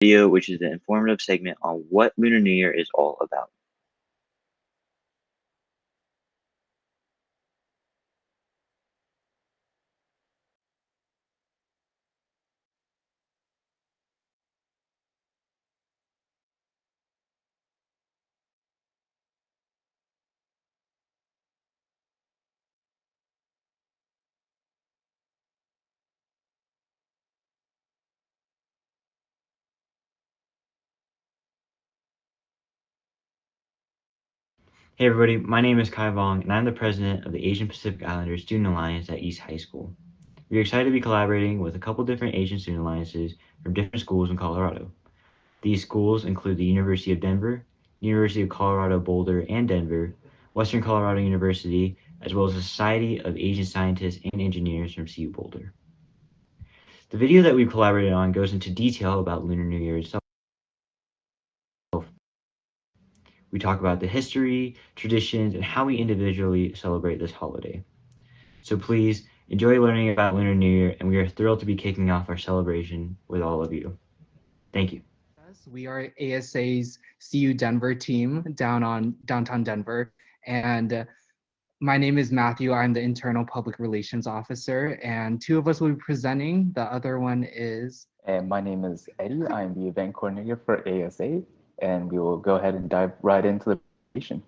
Video, which is the informative segment on what Lunar New Year is all about. Hey everybody, my name is Kai Vong, and I'm the president of the Asian Pacific Islanders Student Alliance at East High School. We're excited to be collaborating with a couple different Asian student alliances from different schools in Colorado. These schools include the University of Denver, University of Colorado Boulder and Denver, Western Colorado University, as well as the Society of Asian Scientists and Engineers from CU Boulder. The video that we collaborated on goes into detail about Lunar New Year itself. We talk about the history, traditions, and how we individually celebrate this holiday. So please enjoy learning about Lunar New Year, and we are thrilled to be kicking off our celebration with all of you. Thank you. We are ASA's CU Denver team down on downtown Denver. And my name is Matthew. I'm the internal public relations officer, and two of us will be presenting. The other one is... And my name is Eddie. I'm the event coordinator for ASA, and we will go ahead and dive right into the presentation.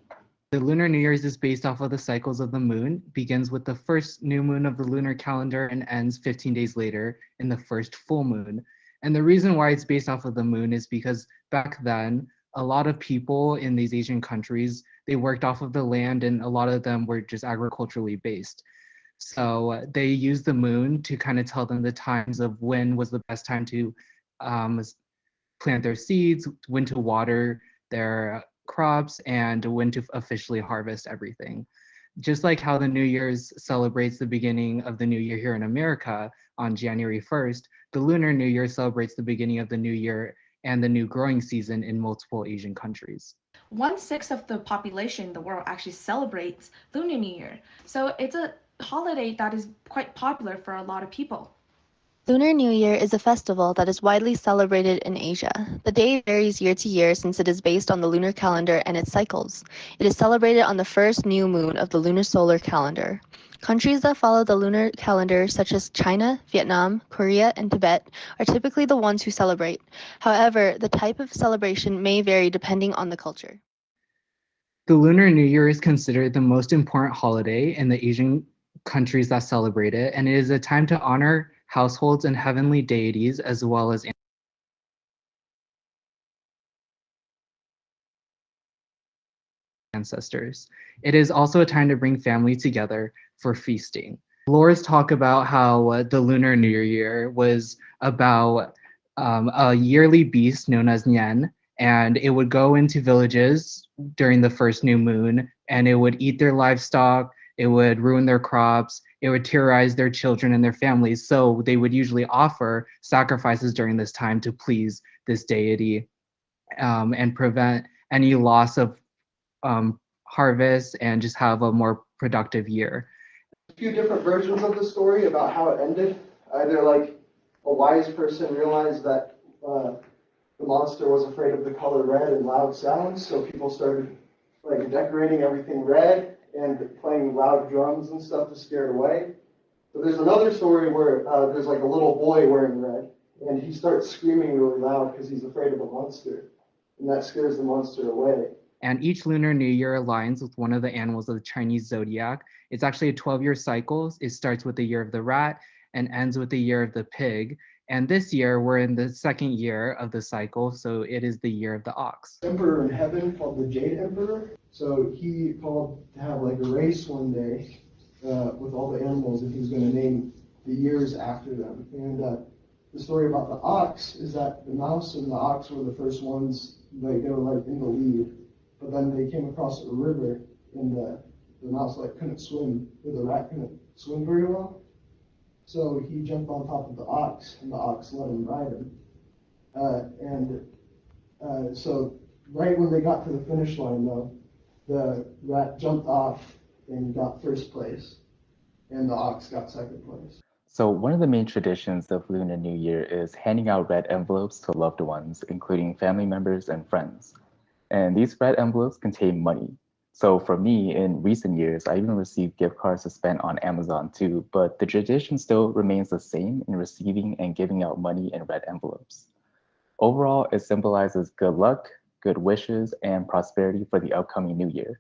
The Lunar New Year's is based off of the cycles of the moon, begins with the first new moon of the lunar calendar and ends 15 days later in the first full moon. And the reason why it's based off of the moon is because back then, a lot of people in these Asian countries, they worked off of the land, and a lot of them were just agriculturally based. So they used the moon to kind of tell them the times of when was the best time to plant their seeds, when to water their crops, and when to officially harvest everything. Just like how the New Year's celebrates the beginning of the new year here in America on January 1st, the Lunar New Year celebrates the beginning of the new year and the new growing season in multiple Asian countries. 1/6 of the population in the world actually celebrates Lunar New Year. So it's a holiday that is quite popular for a lot of people. Lunar New Year is a festival that is widely celebrated in Asia. The day varies year to year since it is based on the lunar calendar and its cycles. It is celebrated on the first new moon of the lunar solar calendar. Countries that follow the lunar calendar, such as China, Vietnam, Korea, and Tibet, are typically the ones who celebrate. However, the type of celebration may vary depending on the culture. The Lunar New Year is considered the most important holiday in the Asian countries that celebrate it, and it is a time to honor households and heavenly deities, as well as ancestors. It is also a time to bring family together for feasting. Lores talk about how the Lunar New Year was about a yearly beast known as Nian, and it would go into villages during the first new moon, and it would eat their livestock, it would ruin their crops, it would terrorize their children and their families. So they would usually offer sacrifices during this time to please this deity and prevent any loss of harvest and just have a more productive year. A few different versions of the story about how it ended. Either like a wise person realized that the monster was afraid of the color red and loud sounds, so people started like decorating everything red and playing loud drums and stuff to scare it away. But there's another story where there's like a little boy wearing red, and he starts screaming really loud because he's afraid of a monster, and that scares the monster away. And each Lunar New Year aligns with one of the animals of the Chinese zodiac. It's actually a 12-year cycle. It starts with the year of the rat and ends with the year of the pig. And this year, we're in the second year of the cycle, so it is the year of the ox. Emperor in heaven called the Jade Emperor. So he called to have like a race one day with all the animals, and he was going to name the years after them. And the story about the ox is that the mouse and the ox were the first ones, like they were like in the lead. But then they came across a river, and the mouse like couldn't swim, or the rat couldn't swim very well. So he jumped on top of the ox, and the ox let him ride him. So right when they got to the finish line, though, the rat jumped off and got first place, and the ox got second place. So one of the main traditions of Lunar New Year is handing out red envelopes to loved ones, including family members and friends. And these red envelopes contain money. So for me, in recent years, I even received gift cards to spend on Amazon too, but the tradition still remains the same in receiving and giving out money in red envelopes. Overall, it symbolizes good luck, good wishes, and prosperity for the upcoming new year.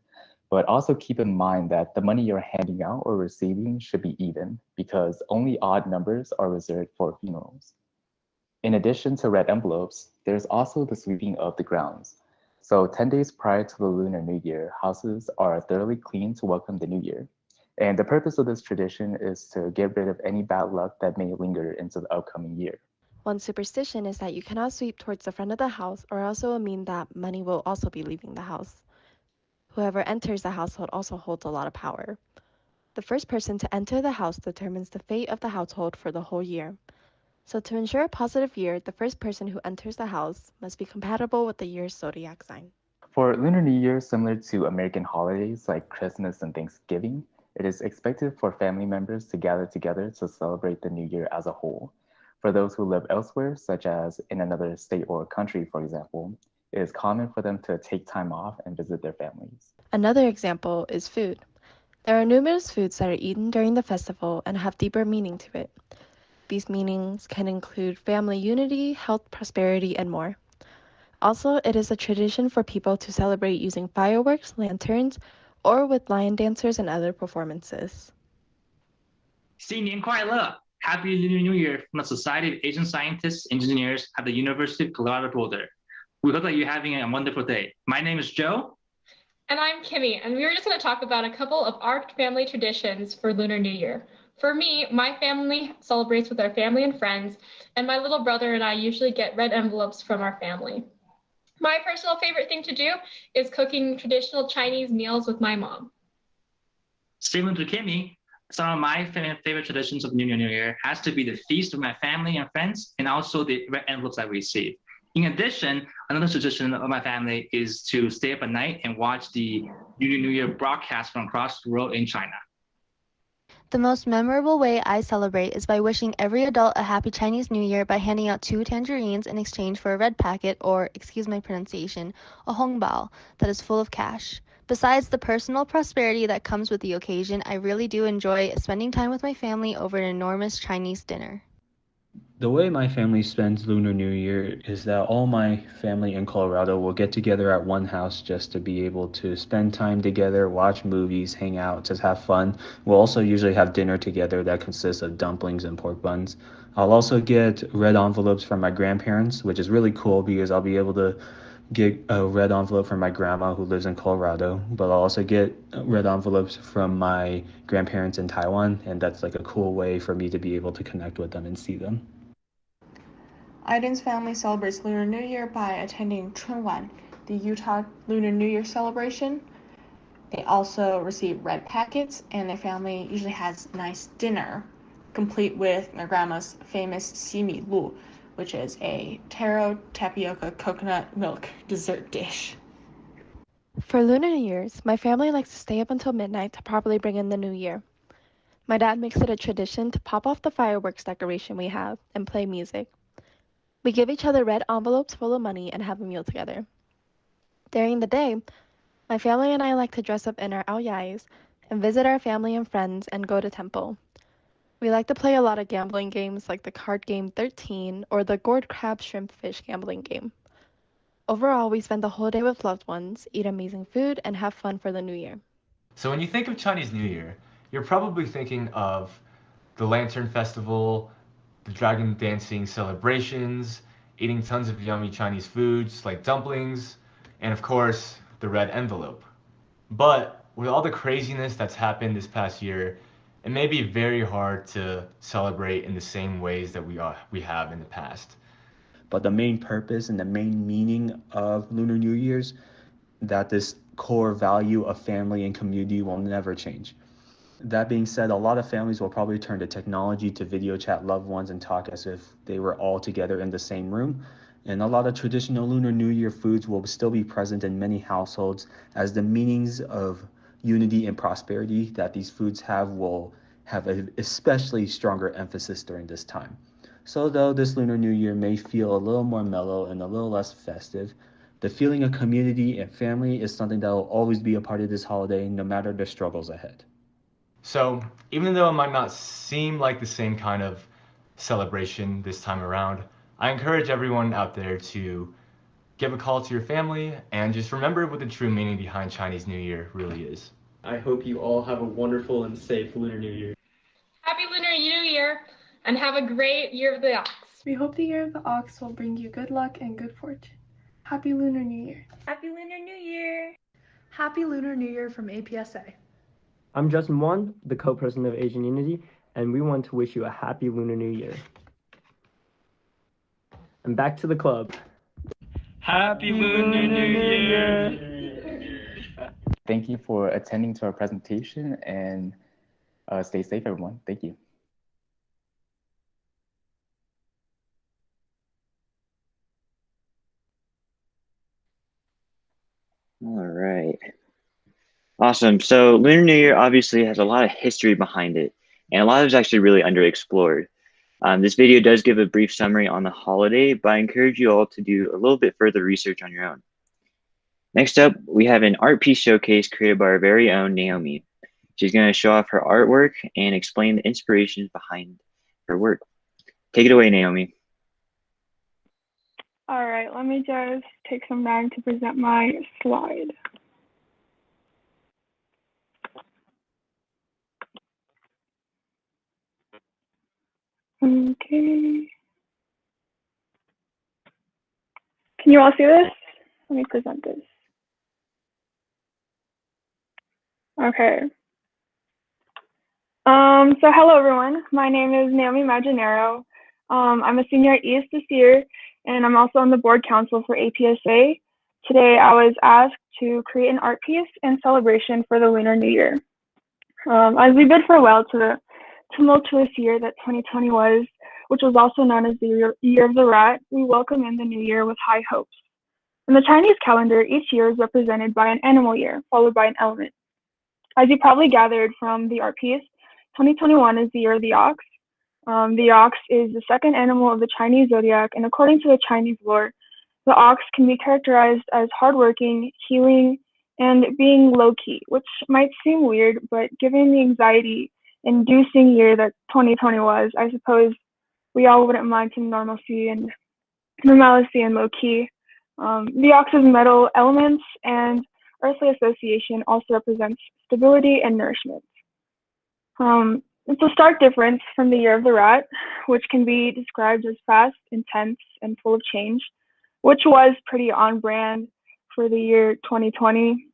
But also keep in mind that the money you're handing out or receiving should be even, because only odd numbers are reserved for funerals. In addition to red envelopes, there's also the sweeping of the grounds. So 10 days prior to the Lunar New Year, houses are thoroughly cleaned to welcome the new year. And the purpose of this tradition is to get rid of any bad luck that may linger into the upcoming year. One superstition is that you cannot sweep towards the front of the house, or else it will mean that money will also be leaving the house. Whoever enters the household also holds a lot of power. The first person to enter the house determines the fate of the household for the whole year. So to ensure a positive year, the first person who enters the house must be compatible with the year's zodiac sign. For Lunar New Year, similar to American holidays like Christmas and Thanksgiving, it is expected for family members to gather together to celebrate the new year as a whole. For those who live elsewhere, such as in another state or country, for example, it is common for them to take time off and visit their families. Another example is food. There are numerous foods that are eaten during the festival and have deeper meaning to it. These meanings can include family unity, health, prosperity, and more. Also, it is a tradition for people to celebrate using fireworks, lanterns, or with lion dancers and other performances. 新年快乐! Happy Lunar New Year from the Society of Asian Scientists and Engineers at the University of Colorado Boulder. We hope that you're having a wonderful day. My name is Joe. And I'm Kimmy, and we were just going to talk about a couple of our family traditions for Lunar New Year. For me, my family celebrates with our family and friends, and my little brother and I usually get red envelopes from our family. My personal favorite thing to do is cooking traditional Chinese meals with my mom. Similar to Kimmy, some of my favorite traditions of New Year has to be the feast with my family and friends, and also the red envelopes I receive. In addition, another tradition of my family is to stay up at night and watch the New Year broadcast from across the world in China. The most memorable way I celebrate is by wishing every adult a happy Chinese New Year by handing out 2 tangerines in exchange for a red packet, or, excuse my pronunciation, a hongbao that is full of cash. Besides the personal prosperity that comes with the occasion, I really do enjoy spending time with my family over an enormous Chinese dinner. The way my family spends Lunar New Year is that all my family in Colorado will get together at one house just to be able to spend time together, watch movies, hang out, just have fun. We'll also usually have dinner together that consists of dumplings and pork buns. I'll also get red envelopes from my grandparents, which is really cool because I'll be able to get a red envelope from my grandma who lives in Colorado, but I'll also get red envelopes from my grandparents in Taiwan, and that's like a cool way for me to be able to connect with them and see them. Aiden's family celebrates Lunar New Year by attending Chunwan, the Utah Lunar New Year celebration. They also receive red packets, and their family usually has nice dinner, complete with their grandma's famous simi lu, which is a taro tapioca coconut milk dessert dish. For Lunar New Year's, my family likes to stay up until midnight to properly bring in the new year. My dad makes it a tradition to pop off the fireworks decoration we have and play music. We give each other red envelopes full of money and have a meal together. During the day, my family and I like to dress up in our aoyais and visit our family and friends and go to temple. We like to play a lot of gambling games like the card game 13 or the gourd crab shrimp fish gambling game. Overall, we spend the whole day with loved ones, eat amazing food, and have fun for the new year. So when you think of Chinese New Year, you're probably thinking of the Lantern Festival, the dragon dancing celebrations, eating tons of yummy Chinese foods like dumplings, and of course, the red envelope. But with all the craziness that's happened this past year, it may be very hard to celebrate in the same ways that we have in the past. But the main purpose and the main meaning of Lunar New Year's, that this core value of family and community will never change. That being said, a lot of families will probably turn to technology to video chat loved ones and talk as if they were all together in the same room. And a lot of traditional Lunar New Year foods will still be present in many households, as the meanings of unity and prosperity that these foods have will have an especially stronger emphasis during this time. So though this Lunar New Year may feel a little more mellow and a little less festive, the feeling of community and family is something that will always be a part of this holiday, no matter the struggles ahead. So, even though it might not seem like the same kind of celebration this time around, I encourage everyone out there to give a call to your family and just remember what the true meaning behind Chinese New Year really is. I hope you all have a wonderful and safe Lunar New Year. Happy Lunar New Year and have a great Year of the Ox. We hope the Year of the Ox will bring you good luck and good fortune. Happy Lunar New Year. Happy Lunar New Year. Happy Lunar New Year from APSA. I'm Justin Won, the co-president of Asian Unity, and we want to wish you a happy Lunar New Year. And back to the club. Happy Lunar New Year! Thank you for attending to our presentation, and stay safe, everyone. Thank you. All right. Awesome. So Lunar New Year obviously has a lot of history behind it, and a lot of it's actually really underexplored. This video does give a brief summary on the holiday, but I encourage you all to do a little bit further research on your own. Next up, we have an art piece showcase created by our very own Naomi. She's going to show off her artwork and explain the inspirations behind her work. Take it away, Naomi. All right, let me just take some time to present my slide. Okay. Can you all see this? Let me present this. Okay. So hello everyone. My name is Naomi Maginero. I'm a senior at EAST this year, and I'm also on the board council for APSA. Today I was asked to create an art piece in celebration for the Lunar New Year. As we bid farewell to the tumultuous year that 2020 was, which was also known as the Year of the Rat, we welcome in the new year with high hopes. In the Chinese calendar, each year is represented by an animal year, followed by an element. As you probably gathered from the art piece, 2021 is the Year of the Ox. The ox is the second animal of the Chinese zodiac, and according to the Chinese lore, the ox can be characterized as hardworking, healing, and being low-key, which might seem weird, but given the anxiety-inducing year that 2020 was, I suppose we all wouldn't mind some normalcy and low-key. The ox's metal elements and earthly association also represents stability and nourishment. It's a stark difference from the Year of the Rat, which can be described as fast, intense, and full of change, which was pretty on brand for the year 2020.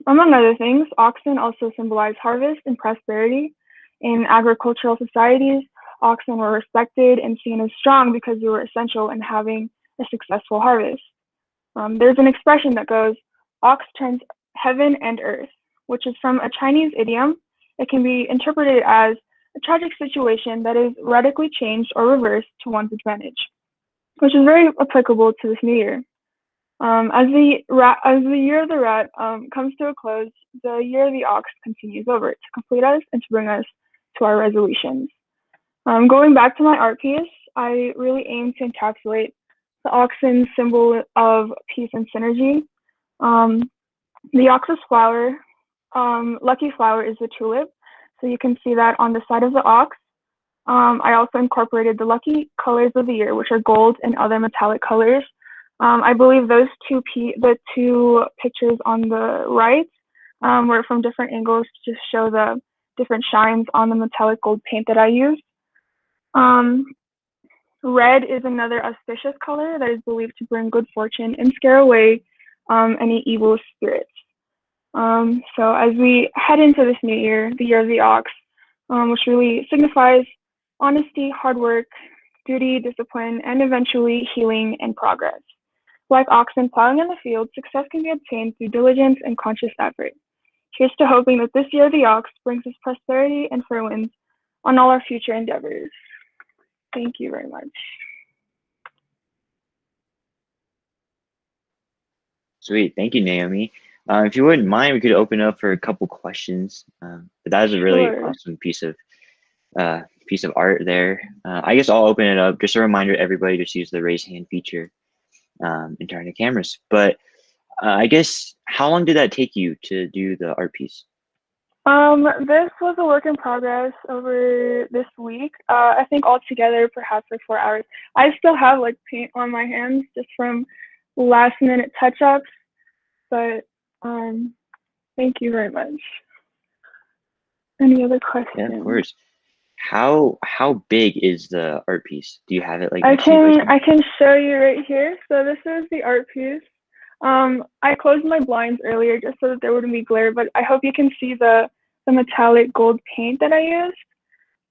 Among other things, oxen also symbolize harvest and prosperity. In agricultural societies, oxen were respected and seen as strong because they were essential in having a successful harvest. There's an expression that goes, ox turns heaven and earth, which is from a Chinese idiom. It can be interpreted as a tragic situation that is radically changed or reversed to one's advantage, which is very applicable to this new year. As the Year of the Rat comes to a close, the Year of the Ox continues over to complete us and to bring us to our resolutions. Going back to my art piece, I really aim to encapsulate the oxen symbol of peace and synergy. The ox's flower, lucky flower, is the tulip. So you can see that on the side of the ox. I also incorporated the lucky colors of the year, which are gold and other metallic colors. I believe those the two pictures on the right were from different angles to just show the different shines on the metallic gold paint that I used. Red is another auspicious color that is believed to bring good fortune and scare away any evil spirits. So as we head into this new year, the Year of the Ox, which really signifies honesty, hard work, duty, discipline, and eventually healing and progress. Like oxen plowing in the field, success can be obtained through diligence and conscious effort. Here's to hoping that this Year of the Ox brings us prosperity and fair winds on all our future endeavors. Thank you very much. Sweet. Thank you, Naomi. If you wouldn't mind, we could open up for a couple questions. But that was a really awesome piece of piece of art there. I guess I'll open it up. Just a reminder to everybody, just use the raise hand feature and turn the cameras. But I guess, how long did that take you to do the art piece? This was a work in progress over this week. I think altogether perhaps like 4 hours. I still have like paint on my hands just from last minute touch ups, but thank you very much. Any other questions? Yeah, of course. How big is the art piece? Do you have it like I next to you? can show you right here. So this is the art piece. I closed my blinds earlier just so that there wouldn't be glare, but I hope you can see the metallic gold paint that I used.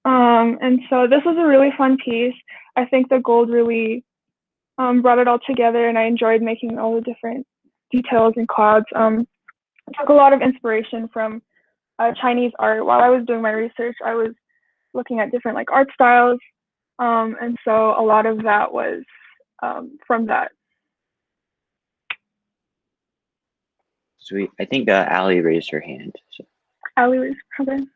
And so this was a really fun piece. I think the gold really brought it all together, and I enjoyed making all the different details and clouds. I took a lot of inspiration from Chinese art. While I was doing my research, I was looking at different like art styles, and so a lot of that was from that. Sweet. I think Allie raised her hand. So. Allie raised her hand.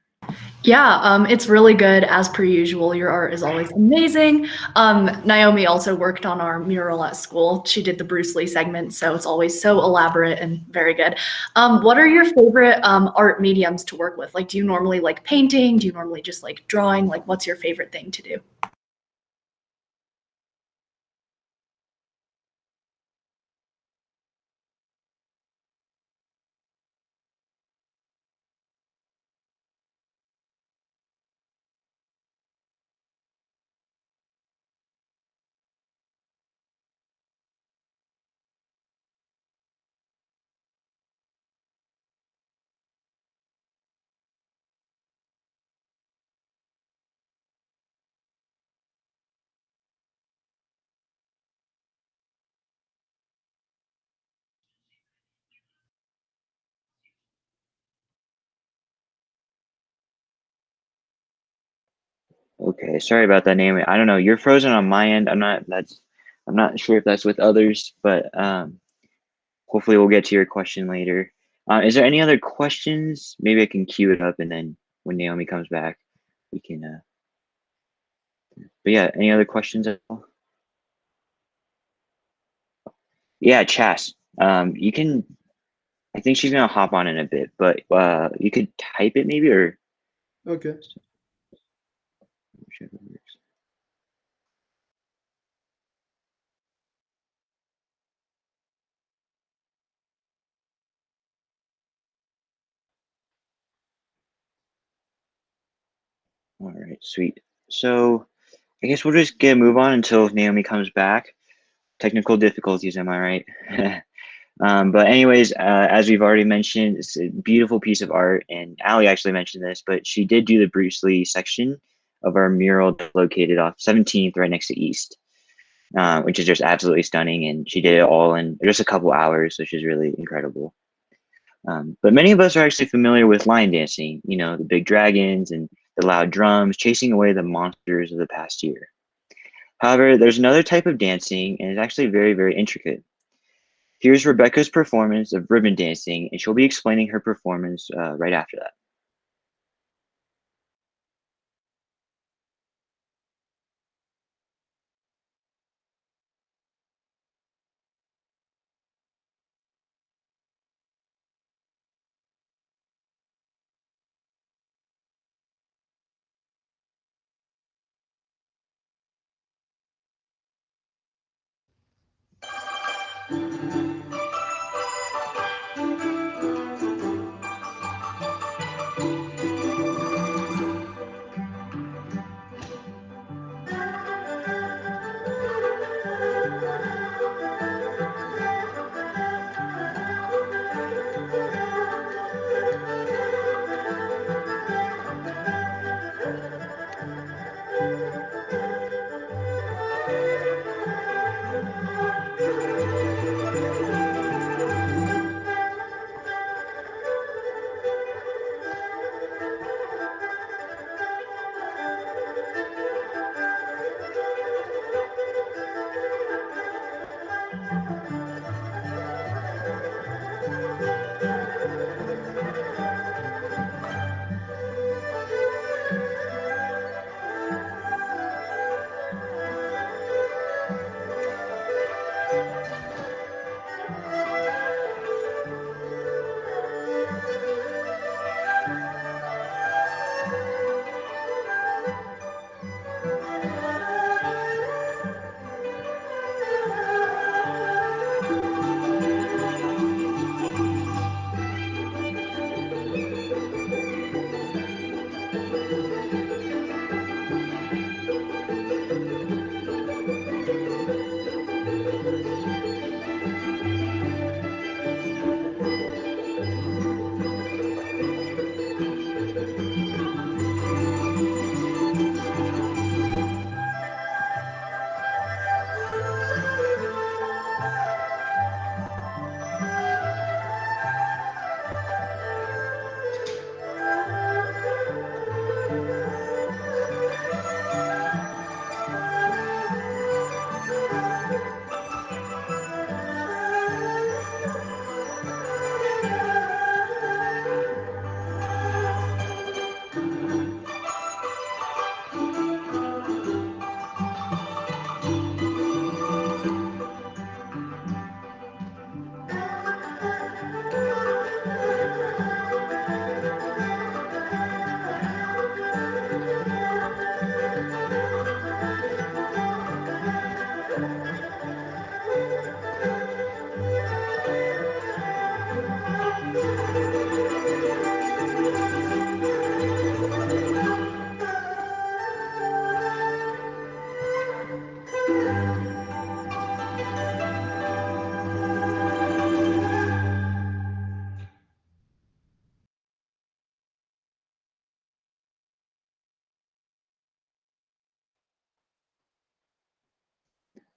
Yeah, it's really good as per usual. Your art is always amazing. Naomi also worked on our mural at school. She did the Bruce Lee segment, so it's always so elaborate and very good. What are your favorite art mediums to work with? Like, do you normally like painting? Do you normally just like drawing? Like, what's your favorite thing to do? Okay, sorry about that, Naomi. I don't know. You're frozen on my end. I'm not sure if that's with others, but hopefully we'll get to your question later. Is there any other questions? Maybe I can queue it up, and then when Naomi comes back, we can. But yeah, any other questions at all? Yeah, Chas. You can. I think she's gonna hop on in a bit, but you could type it maybe, or. Okay. All right, sweet. So I guess we'll just move on until Naomi comes back. Technical difficulties, am I right? But anyways, as we've already mentioned, it's a beautiful piece of art, and Allie actually mentioned this, but she did do the Bruce Lee section of our mural located off 17th, right next to East, which is just absolutely stunning, and she did it all in just a couple hours, which is really incredible. But many of us are actually familiar with lion dancing, you know, the big dragons and the loud drums chasing away the monsters of the past year. However, there's another type of dancing, and it's actually very, very intricate. Here's Rebecca's performance of ribbon dancing, and she'll be explaining her performance right after that.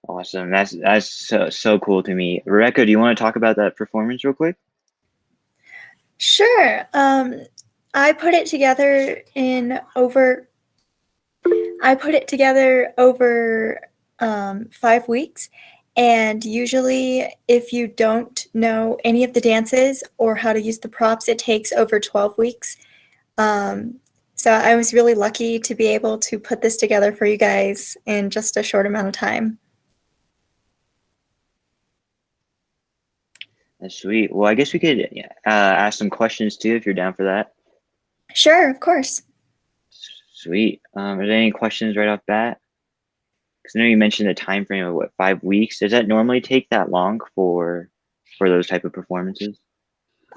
Awesome. That's so cool to me. Rebecca, do you want to talk about that performance real quick? Sure. I put it together over 5 weeks. And usually, if you don't know any of the dances or how to use the props, it takes over 12 weeks. So I was really lucky to be able to put this together for you guys in just a short amount of time. That's sweet. Well, I guess we could ask some questions too if you're down for that. Sure, of course. Sweet. Are there any questions right off bat? Because I know you mentioned a time frame of 5 weeks. Does that normally take that long for those type of performances?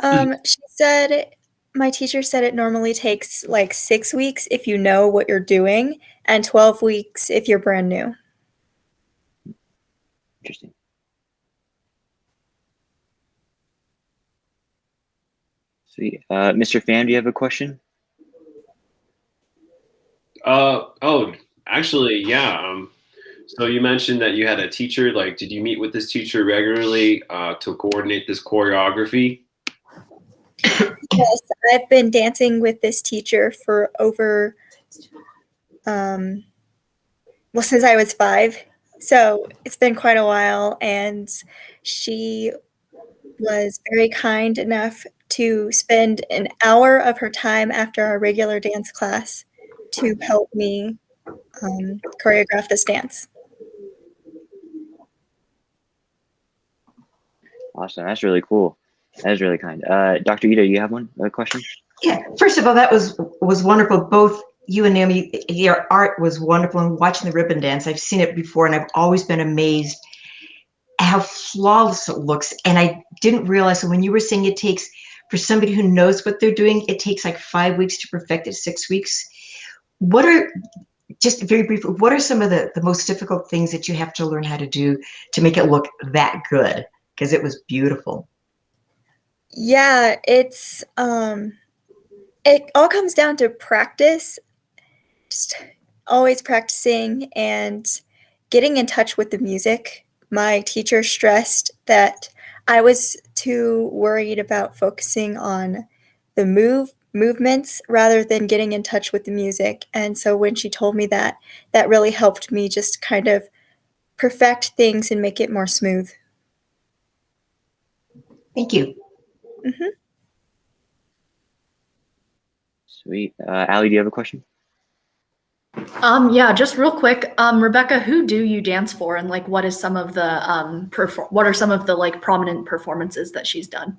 My teacher said it normally takes like 6 weeks if you know what you're doing, and 12 weeks if you're brand new. Interesting. Sweet. Mr. Pham, do you have a question? Oh, actually, yeah. So you mentioned that you had a teacher. Like, did you meet with this teacher regularly to coordinate this choreography? Yes, I've been dancing with this teacher for over, since I was 5. So it's been quite a while, and she was very kind enough to spend an hour of her time after our regular dance class to help me choreograph this dance. Awesome. That's really cool. That is really kind. Dr. Ida, you have a question? Yeah. First of all, that was wonderful. Both you and Naomi, your art was wonderful. And watching the ribbon dance, I've seen it before, and I've always been amazed how flawless it looks. And I didn't realize that when you were saying it takes, for somebody who knows what they're doing, it takes like 5 weeks to perfect it, 6 weeks. What are, just very briefly, what are some of the most difficult things that you have to learn how to do to make it look that good? Because it was beautiful. Yeah, it all comes down to practice, just always practicing and getting in touch with the music. My teacher stressed that I was too worried about focusing on the movements rather than getting in touch with the music. And so when she told me that, that really helped me just kind of perfect things and make it more smooth. Thank you. Mm-hmm. Sweet. Allie, do you have a question? Yeah, just real quick, Rebecca, who do you dance for, and like, what is some of the what are some of the like prominent performances that she's done?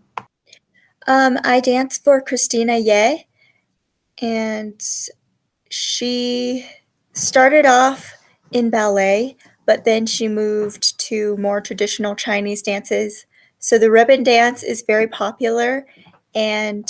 I dance for Christina Ye, and she started off in ballet, but then she moved to more traditional Chinese dances. So the ribbon dance is very popular, and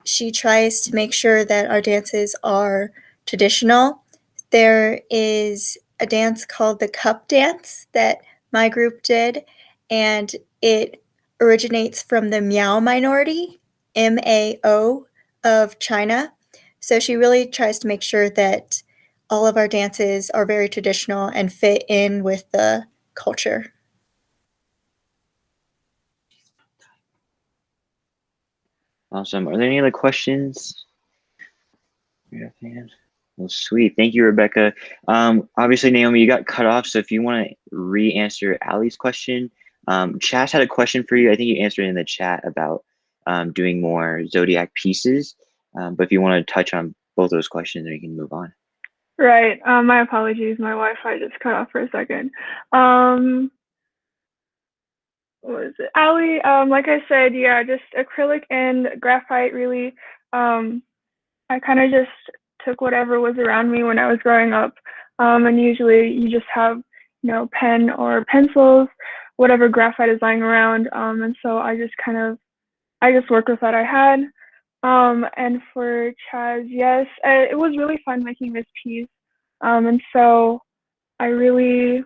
she tries to make sure that our dances are traditional. There is a dance called the cup dance that my group did, and it originates from the Miao minority, MAO, of China. So she really tries to make sure that all of our dances are very traditional and fit in with the culture. Awesome. Are there any other questions? Well, sweet. Thank you, Rebecca. Obviously, Naomi, you got cut off. So if you want to re-answer Allie's question, Chas had a question for you. I think you answered in the chat about doing more Zodiac pieces. But if you want to touch on both those questions, then we can move on. Right. My apologies. My Wi-Fi just cut off for a second. What is it? Allie, like I said, yeah, just acrylic and graphite really. I kind of just took whatever was around me when I was growing up. And usually you just have, pen or pencils, whatever graphite is lying around. And so I just worked with what I had. And for Chaz, yes, it was really fun making this piece. And so I really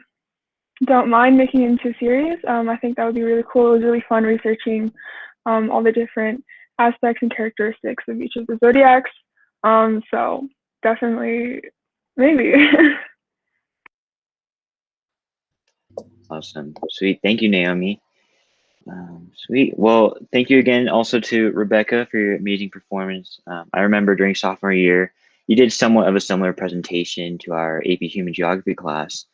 don't mind making it into a series. I think that would be really cool. It was really fun researching all the different aspects and characteristics of each of the zodiacs. So definitely, maybe. Awesome. Sweet. Thank you, Naomi. Sweet. Well, thank you again also to Rebecca for your amazing performance. I remember during sophomore year, you did somewhat of a similar presentation to our AP Human Geography class,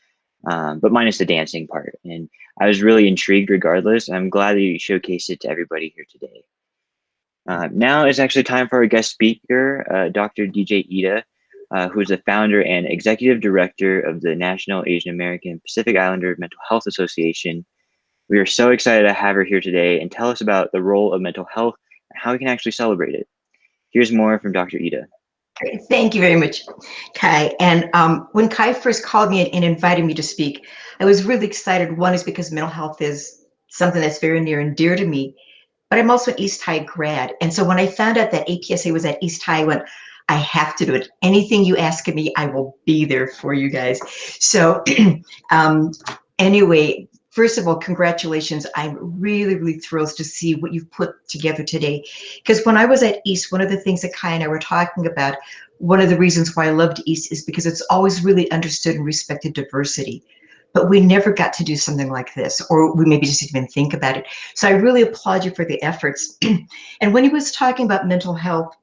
but minus the dancing part. And I was really intrigued regardless. I'm glad that you showcased it to everybody here today. Now it's actually time for our guest speaker, Dr. DJ Ida, who is the founder and executive director of the National Asian American Pacific Islander Mental Health Association. We are so excited to have her here today and tell us about the role of mental health and how we can actually celebrate it. Here's more from Dr. Ida. Great. Thank you very much, Kai. And when Kai first called me and invited me to speak, I was really excited. One is because mental health is something that's very near and dear to me, but I'm also an East High grad. And so when I found out that APSA was at East High, I went, I have to do it. Anything you ask of me, I will be there for you guys. So anyway, first of all, congratulations. I'm really, really thrilled to see what you've put together today. Because when I was at East, one of the things that Kai and I were talking about, one of the reasons why I loved East is because it's always really understood and respected diversity. But we never got to do something like this, or we maybe just didn't even think about it. So I really applaud you for the efforts. And when he was talking about mental health,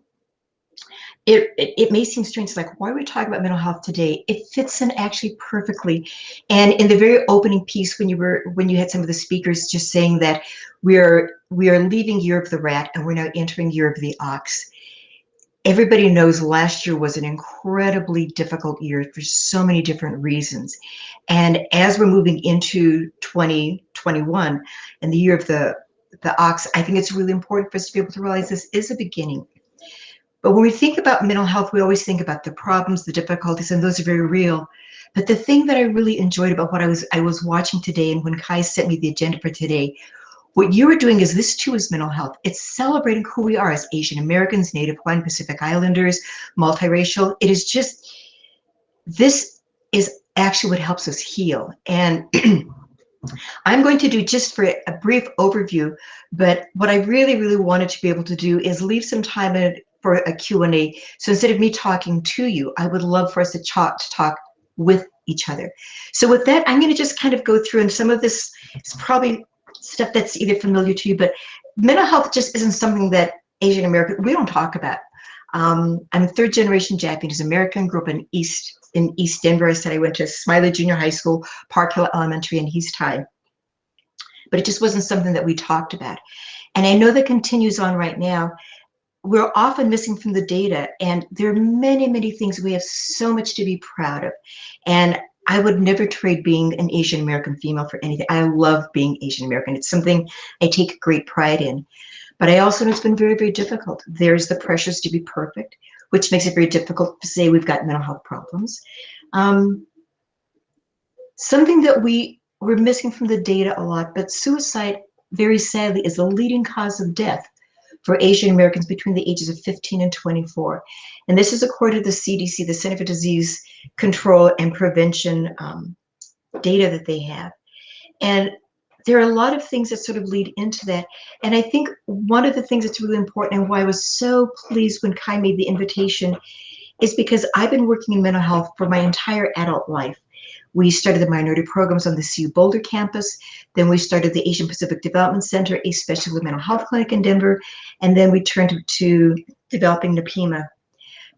it may seem strange, like, why are we talking about mental health today? It fits in actually perfectly. And in the very opening piece, when you had some of the speakers just saying that we are leaving year of the rat and we're now entering year of the ox. Everybody knows last year was an incredibly difficult year for so many different reasons. And as we're moving into 2021 and the year of the ox, I think it's really important for us to be able to realize this is a beginning. But when we think about mental health, we always think about the problems, the difficulties, and those are very real. But the thing that I really enjoyed about what I was watching today, and when Kai sent me the agenda for today, what you are doing is this too is mental health. It's celebrating who we are as Asian Americans, Native Hawaiian, Pacific Islanders, multiracial. It is just, this is actually what helps us heal. And I'm going to do just for a brief overview, but what I really, really wanted to be able to do is leave some time for a Q&A. So instead of me talking to you, I would love for us to talk with each other. So with that, I'm going to just kind of go through, and some of this is probably stuff that's either familiar to you, but mental health just isn't something that Asian American, we don't talk about. I'm third generation Japanese American, grew up in East Denver. I said I went to Smiley Junior High School, Park Hill Elementary, and East High. But it just wasn't something that we talked about. And I know that continues on right now. We're often missing from the data, and there are many, many things we have so much to be proud of. And I would never trade being an Asian American female for anything. I love being Asian American. It's something I take great pride in. But I also know it's been very, very difficult. There's the pressures to be perfect, which makes it very difficult to say we've got mental health problems. Something that we're missing from the data a lot, but suicide, very sadly, is the leading cause of death for Asian Americans between the ages of 15 and 24. And this is according to the CDC, the Center for Disease Control and Prevention data that they have. And there are a lot of things that sort of lead into that. And I think one of the things that's really important, and why I was so pleased when Kai made the invitation, is because I've been working in mental health for my entire adult life. We started the minority programs on the CU Boulder campus. Then we started the Asian Pacific Development Center, a specialty mental health clinic in Denver. And then we turned to developing NAPIMA.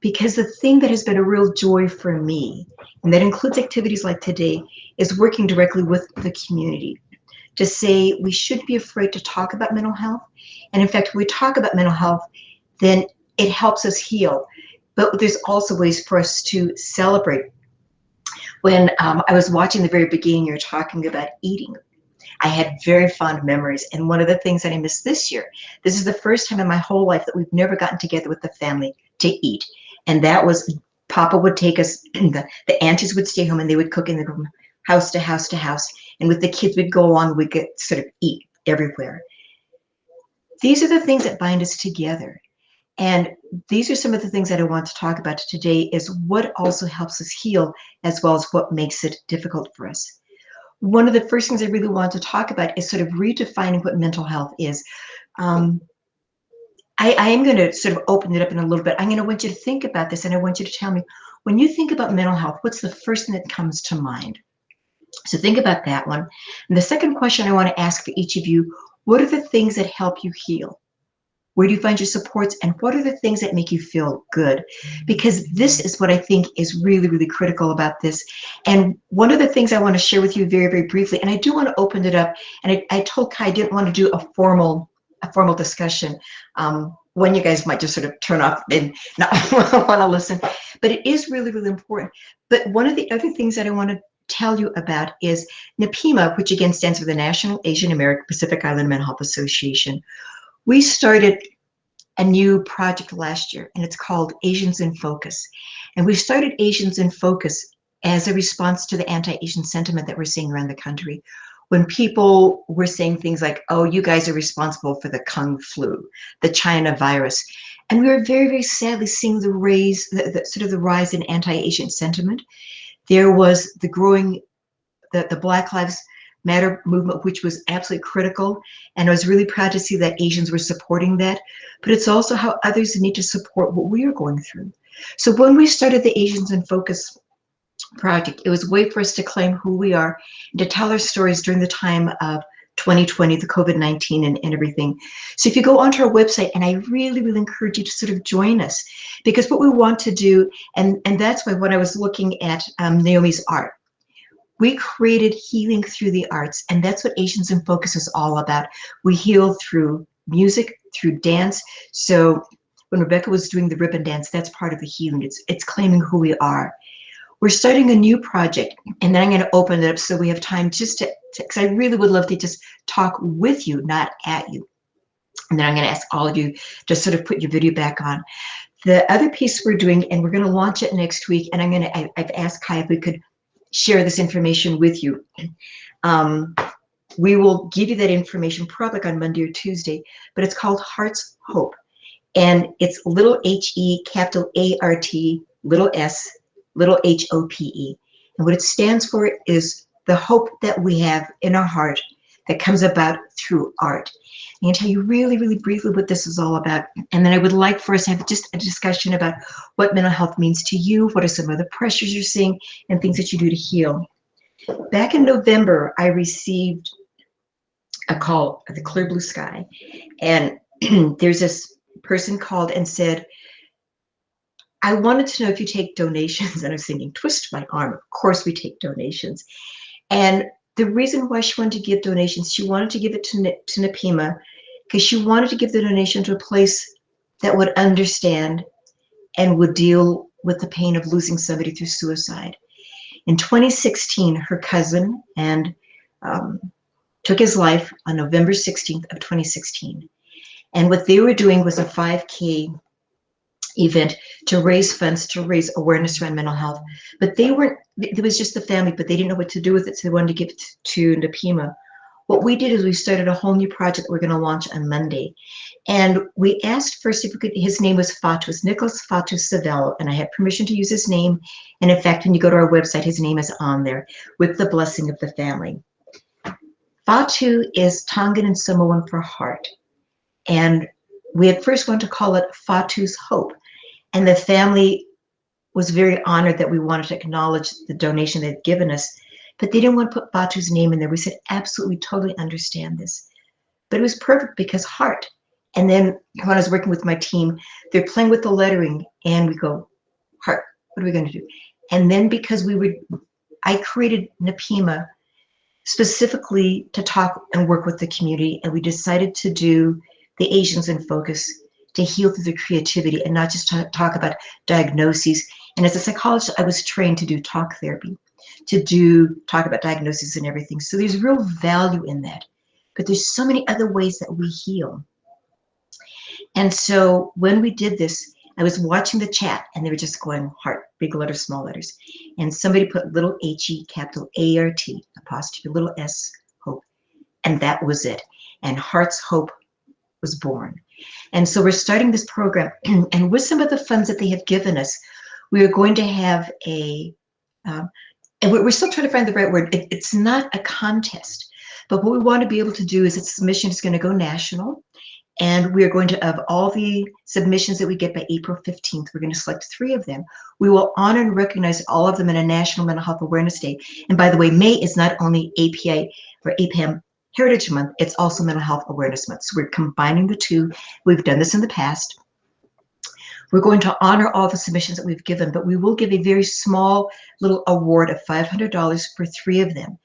Because the thing that has been a real joy for me, and that includes activities like today, is working directly with the community to say we shouldn't be afraid to talk about mental health. And in fact, when we talk about mental health, then it helps us heal. But there's also ways for us to celebrate. When I was watching the very beginning, you were talking about eating. I had very fond memories. And one of the things that I missed this year, this is the first time in my whole life that we've never gotten together with the family to eat. And that was, Papa would take us, the aunties would stay home and they would cook in the room, house to house to house. And with the kids, we'd go along, we'd get sort of eat everywhere. These are the things that bind us together. And these are some of the things that I want to talk about today, is what also helps us heal, as well as what makes it difficult for us. One of the first things I really want to talk about is sort of redefining what mental health is. I am going to sort of open it up in a little bit. I'm going to want you to think about this, and I want you to tell me, when you think about mental health, what's the first thing that comes to mind? So think about that one. And the second question I want to ask for each of you, what are the things that help you heal? Where do you find your supports, and what are the things that make you feel good? Because this is what I think is really, really critical about this. And one of the things I want to share with you very, very briefly, and I do want to open it up, and I told Kai I didn't want to do a formal discussion. One, you guys might just sort of turn off and not want to listen, but it is really, really important. But one of the other things that I want to tell you about is NAPIMA, which again stands for the National Asian American Pacific Island Mental Health Association. We started a new project last year, and it's called Asians in Focus. And we started Asians in Focus as a response to the anti-Asian sentiment that we're seeing around the country. When people were saying things like, oh, you guys are responsible for the Kung flu, the China virus. And we were very, very sadly seeing the rise in anti-Asian sentiment. There was the growing, the Black Lives Matter movement, which was absolutely critical. And I was really proud to see that Asians were supporting that. But it's also how others need to support what we are going through. So when we started the Asians in Focus project, it was a way for us to claim who we are and to tell our stories during the time of 2020, the COVID-19 and everything. So if you go onto our website, and I really, really encourage you to sort of join us, because what we want to do, and that's why when I was looking at Naomi's art, we created healing through the arts, and that's what Asians in Focus is all about. We heal through music, through dance. So when Rebecca was doing the ribbon dance, that's part of the healing. It's claiming who we are. We're starting a new project, and then I'm going to open it up so we have time just to, because I really would love to just talk with you, not at you. And then I'm going to ask all of you to sort of put your video back on. The other piece we're doing, and we're going to launch it next week, and I've asked Kai if we could share this information with you. We will give you that information probably on Monday or Tuesday, but it's called Heart's Hope. And it's little H-E, capital A-R-T, little S, little H-O-P-E. And what it stands for is the hope that we have in our heart that comes about through art. I'm going to tell you really, really briefly what this is all about. And then I would like for us to have just a discussion about what mental health means to you, what are some of the pressures you're seeing, and things that you do to heal. Back in November, I received a call at the Clear Blue Sky. And there's this person called and said, I wanted to know if you take donations. And I was thinking, twist my arm. Of course we take donations. And the reason why she wanted to give donations, she wanted to give it to NAPIMA because she wanted to give the donation to a place that would understand and would deal with the pain of losing somebody through suicide. In 2016, her cousin took his life on November 16th of 2016. And what they were doing was a 5K event to raise funds, to raise awareness around mental health. But they weren't, it was just the family, but they didn't know what to do with it, so they wanted to give it to NAPIMA. What we did is we started a whole new project that we're going to launch on Monday. And we asked first if we could, his name was Fatu, it's Nicholas Fatu Savello, and I had permission to use his name. And in fact, when you go to our website, his name is on there with the blessing of the family. Fatu is Tongan and Samoan for heart. And we had first wanted to call it Fatu's Hope. And the family was very honored that we wanted to acknowledge the donation they'd given us, but they didn't want to put Fatu's name in there. We said, absolutely, totally understand this. But it was perfect because heart. And then when I was working with my team, they're playing with the lettering and we go, heart, what are we going to do? And then because I created NAPIMA specifically to talk and work with the community, and we decided to do the Asians in Focus to heal through the creativity and not just talk about diagnoses. And as a psychologist, I was trained to do talk therapy, to talk about diagnoses and everything. So there's real value in that. But there's so many other ways that we heal. And so when we did this, I was watching the chat and they were just going heart, big letters, small letters. And somebody put little H-E, capital A-R-T, apostrophe, little S, hope. And that was it. And Heart's Hope was born. And so we're starting this program. And with some of the funds that they have given us, we are going to have and we're still trying to find the right word. It's not a contest. But what we want to be able to do is its mission is going to go national. And we are going to, of all the submissions that we get by April 15th, we're going to select 3 of them. We will honor and recognize all of them in a National Mental Health Awareness Day. And by the way, May is not only APA or APAM Heritage Month, it's also Mental Health Awareness Month. So we're combining the two. We've done this in the past. We're going to honor all the submissions that we've given, but we will give a very small little award of $500 for 3 of them.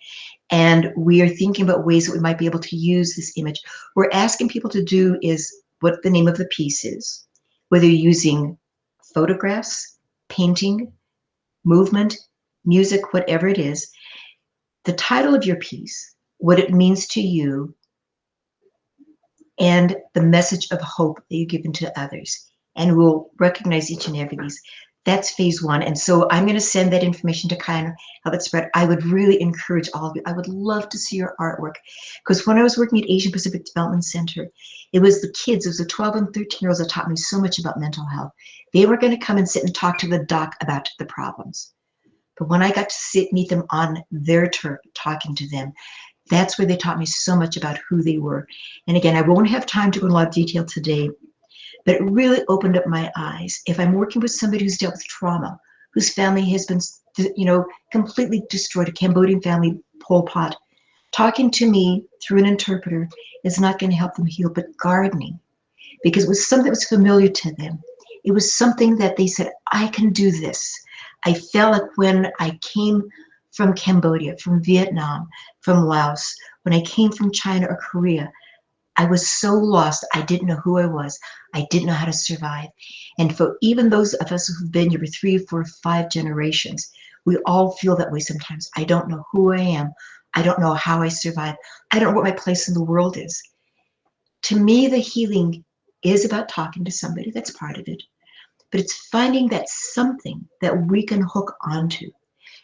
And we are thinking about ways that we might be able to use this image. We're asking people to do is what the name of the piece is, whether you're using photographs, painting, movement, music, whatever it is, the title of your piece, what it means to you, and the message of hope that you're giving to others. And we'll recognize each and every of these. That's phase 1. And so I'm going to send that information to Kai and have it spread. I would really encourage all of you. I would love to see your artwork. Because when I was working at Asian Pacific Development Center, it was the kids, it was the 12 and 13-year-olds that taught me so much about mental health. They were going to come and sit and talk to the doc about the problems. But when I got to meet them on their turf, talking to them, that's where they taught me so much about who they were. And again, I won't have time to go in a lot of detail today, but it really opened up my eyes. If I'm working with somebody who's dealt with trauma, whose family has been, completely destroyed, a Cambodian family, Pol Pot, talking to me through an interpreter is not going to help them heal, but gardening, because it was something that was familiar to them. It was something that they said, I can do this. I felt like when I came from Cambodia, from Vietnam, from Laos, when I came from China or Korea, I was so lost. I didn't know who I was. I didn't know how to survive. And for even those of us who've been here for 3, 4, 5 generations, we all feel that way sometimes. I don't know who I am. I don't know how I survive. I don't know what my place in the world is. To me, the healing is about talking to somebody. That's part of it. But it's finding that something that we can hook onto.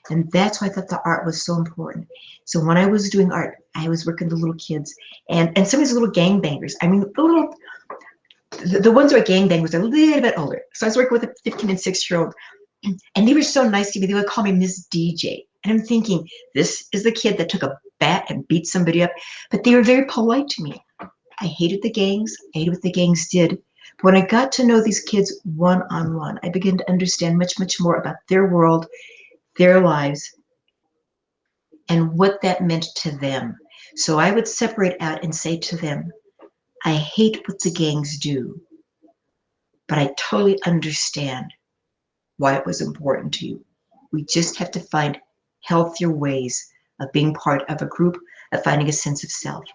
And that's why I thought the art was so important. So when I was doing art, I was working with the little kids and some of these little gangbangers. I mean, the ones who are gangbangers are a little bit older. So I was working with a 15 and 6-year-old, and they were so nice to me. They would call me Miss DJ. And I'm thinking, this is the kid that took a bat and beat somebody up. But they were very polite to me. I hated the gangs. I hated what the gangs did. But when I got to know these kids one-on-one, I began to understand much, much more about their world, their lives, and what that meant to them. So I would separate out and say to them, I hate what the gangs do, but I totally understand why it was important to you. We just have to find healthier ways of being part of a group, of finding a sense of self.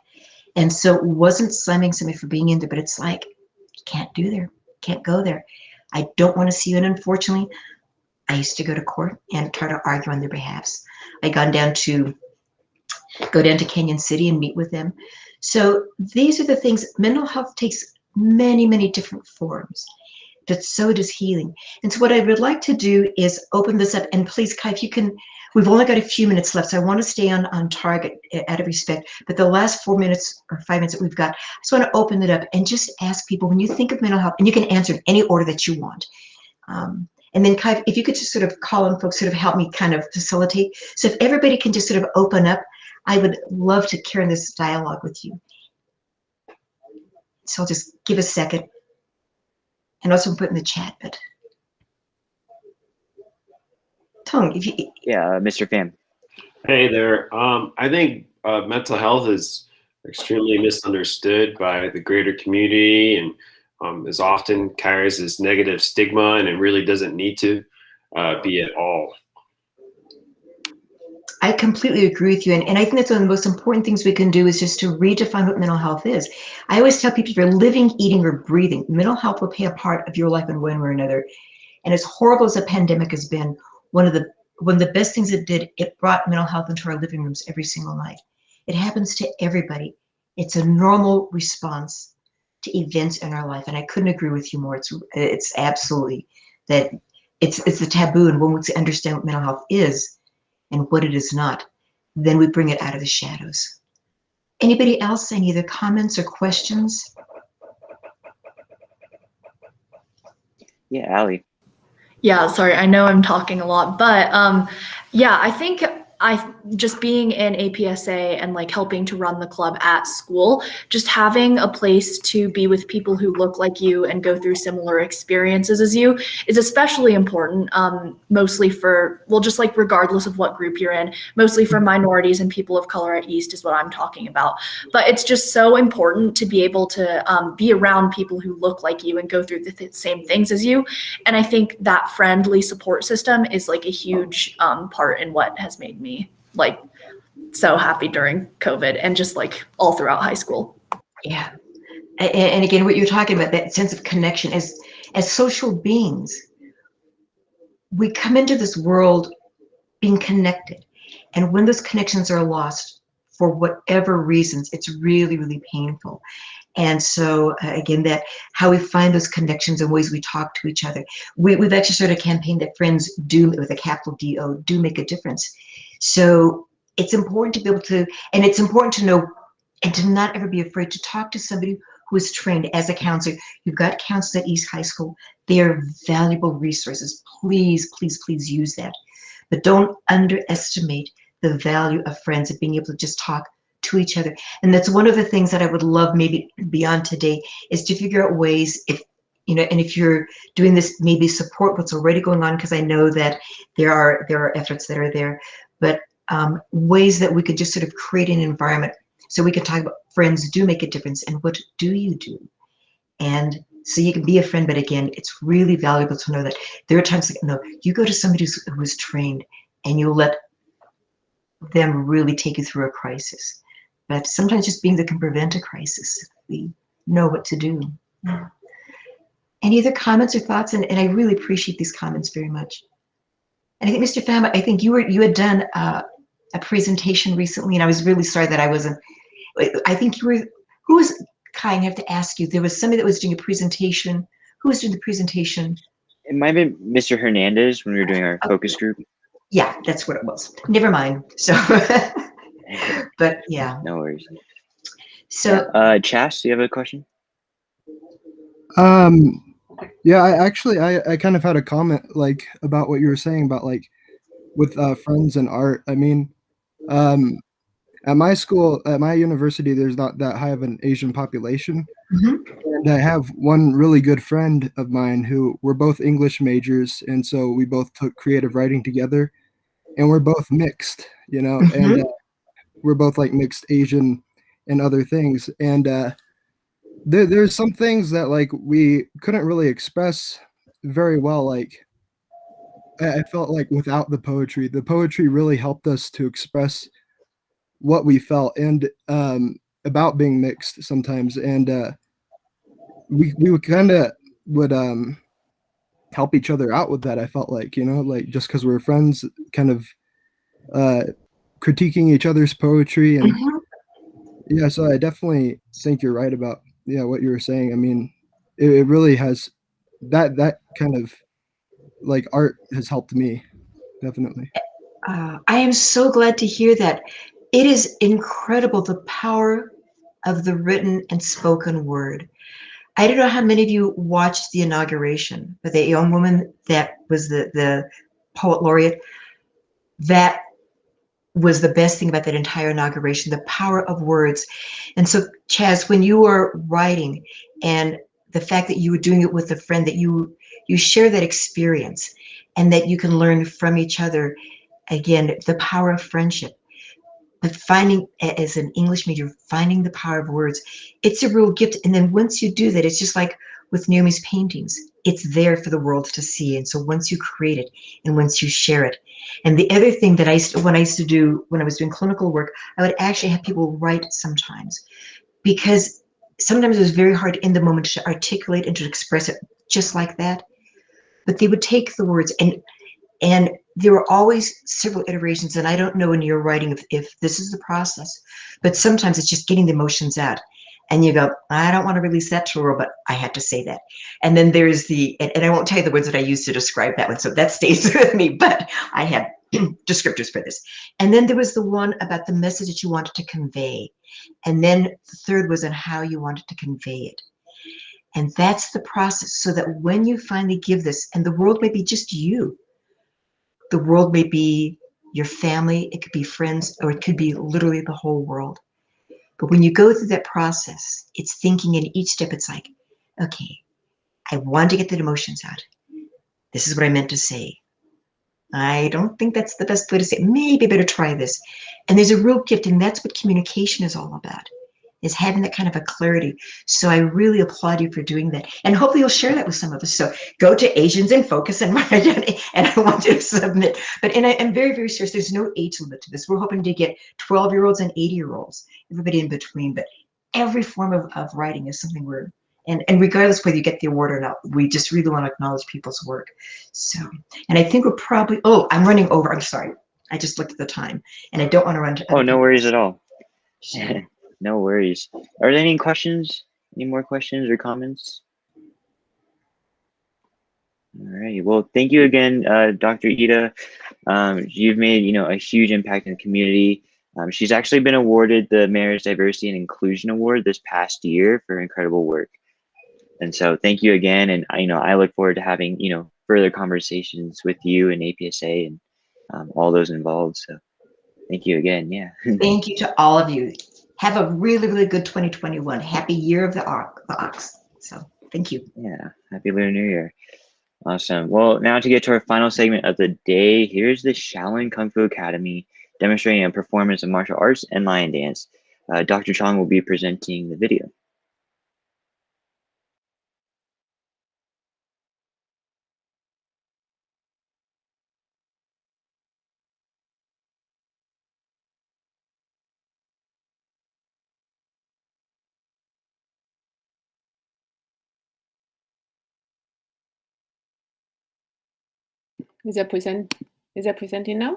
And so it wasn't slamming somebody for being in there, but it's like, you can't do there, can't go there. I don't want to see you. And unfortunately, I used to go to court and try to argue on their behalfs. I go down to Canyon City and meet with them. So these are the things. Mental health takes many, many different forms, but so does healing. And so what I would like to do is open this up. And please, Kai, if you can, we've only got a few minutes left, so I want to stay on target out of respect. But the last 4 minutes or 5 minutes that we've got, I just want to open it up and just ask people, when you think of mental health, and you can answer in any order that you want. And then Kai, if you could just sort of call on folks, sort of help me kind of facilitate. So if everybody can just sort of open up, I would love to carry this dialogue with you. So I'll just give a second and also put in the chat, but Tong, if you. Yeah, Mr. Pham. Hey there. I think mental health is extremely misunderstood by the greater community and is often carries this negative stigma, and it really doesn't need to be at all. I completely agree with you. And I think that's one of the most important things we can do is just to redefine what mental health is. I always tell people, if you're living, eating, or breathing, mental health will play a part of your life in one way or another. And as horrible as the pandemic has been, one of the best things it did, it brought mental health into our living rooms every single night. It happens to everybody. It's a normal response to events in our life. And I couldn't agree with you more. It's absolutely that it's a taboo. And when we understand what mental health is, and what it is not, then we bring it out of the shadows. Anybody else, any other comments or questions? Yeah, Allie. Yeah, sorry, I know I'm talking a lot, but yeah, I think just being in APSA and like helping to run the club at school, just having a place to be with people who look like you and go through similar experiences as you is especially important, mostly for, well, just like regardless of what group you're in, mostly for minorities and people of color at East is what I'm talking about. But it's just so important to be able to be around people who look like you and go through the same things as you. And I think that friendly support system is like a huge part in what has made me like so happy during COVID and just like all throughout high school. Yeah. And again, what you're talking about, that sense of connection, as social beings, we come into this world being connected. And when those connections are lost, for whatever reasons, it's really, really painful. And so again, that how we find those connections and ways we talk to each other. We've actually started a campaign that friends do, with a capital D-O, do make a difference. So it's important to be able to, and it's important to know and to not ever be afraid to talk to somebody who is trained as a counselor. You've got counselors at East High School. They are valuable resources. Please, please, please use that. But don't underestimate the value of friends and being able to just talk to each other. And that's one of the things that I would love maybe beyond today is to figure out ways, if you know, and if you're doing this, maybe support what's already going on, because I know that there are efforts that are there, but ways that we could just sort of create an environment so we can talk about friends do make a difference and what do you do. And so you can be a friend, but again, it's really valuable to know that there are times like, no, you go to somebody who's trained and you'll let them really take you through a crisis. But sometimes just being that can prevent a crisis. We know what to do. Yeah. Any other comments or thoughts? And I really appreciate these comments very much. And I think, Mr. Pham, I think you had done a presentation recently, and I was really sorry that I wasn't. I think you were. Who was kind? I have to ask you. There was somebody that was doing a presentation. Who was doing the presentation? It might have been Mr. Hernandez when we were doing our focus group. Yeah, that's what it was. Never mind. So, but yeah. No worries. So, Chas, do you have a question? Yeah, I kind of had a comment like about what you were saying about like with friends and art. I mean, at my school, at my university, there's not that high of an Asian population. And I have one really good friend of mine who we're both English majors, and so we both took creative writing together, and we're both mixed, you know, and we're both like mixed Asian and other things. And there's some things that like we couldn't really express very well. Like I felt like without the poetry really helped us to express what we felt and about being mixed sometimes. And we kind of would help each other out with that. I felt like, you know, like just because we're friends, kind of critiquing each other's poetry. And yeah, so I definitely think you're right about what you were saying. I mean, it really has that kind of like art has helped me definitely. I am so glad to hear that. It is incredible the power of the written and spoken word. I don't know how many of you watched the inauguration, but the young woman that was the poet laureate, that was the best thing about that entire inauguration, the power of words. And so, Chaz, when you were writing and the fact that you were doing it with a friend, that you share that experience and that you can learn from each other, again, the power of friendship. But finding, as an English major, finding the power of words, it's a real gift. And then once you do that, it's just like with Naomi's paintings, it's there for the world to see. And so once you create it and once you share it. And the other thing that when I was doing clinical work, I would actually have people write sometimes, because sometimes it was very hard in the moment to articulate and to express it just like that. But they would take the words, and there were always several iterations, and I don't know in your writing if this is the process, but sometimes it's just getting the emotions out. And you go, I don't want to release that to the world, but I had to say that. And then there's and I won't tell you the words that I used to describe that one, so that stays with me, but I have descriptors for this. And then there was the one about the message that you wanted to convey. And then the third was on how you wanted to convey it. And that's the process, so that when you finally give this, and the world may be just you, the world may be your family, it could be friends, or it could be literally the whole world. But when you go through that process, it's thinking in each step, it's like, okay, I want to get the emotions out. This is what I meant to say. I don't think that's the best way to say it. Maybe I better try this. And there's a real gift, and that's what communication is all about, is having that kind of a clarity. So I really applaud you for doing that. And hopefully you'll share that with some of us. So go to Asians in Focus and and I want you to submit. But and I'm very, very serious. There's no age limit to this. We're hoping to get 12-year-olds and 80-year-olds, everybody in between. But every form of writing is something we're, and regardless whether you get the award or not, we just really want to acknowledge people's work. So, and I think we're probably, oh, I'm running over. I'm sorry. I just looked at the time and I don't want to run to Oh, other no people. worries at all. So, No worries. Are there any questions? Any more questions or comments? All right. Well, thank you again, Dr. Ida. You've made, a huge impact in the community. She's actually been awarded the Mayor's Diversity and Inclusion Award this past year for her incredible work. And so thank you again. And I look forward to having, further conversations with you and APSA and all those involved. So thank you again. Yeah. thank you to all of you. Have a really, really good 2021. Happy year of the ox. So thank you. Yeah. Happy Lunar New Year. Awesome. Well, now to get to our final segment of the day, here's the Shaolin Kung Fu Academy demonstrating a performance of martial arts and lion dance. Dr. Chong will be presenting the video. Is that presenting now?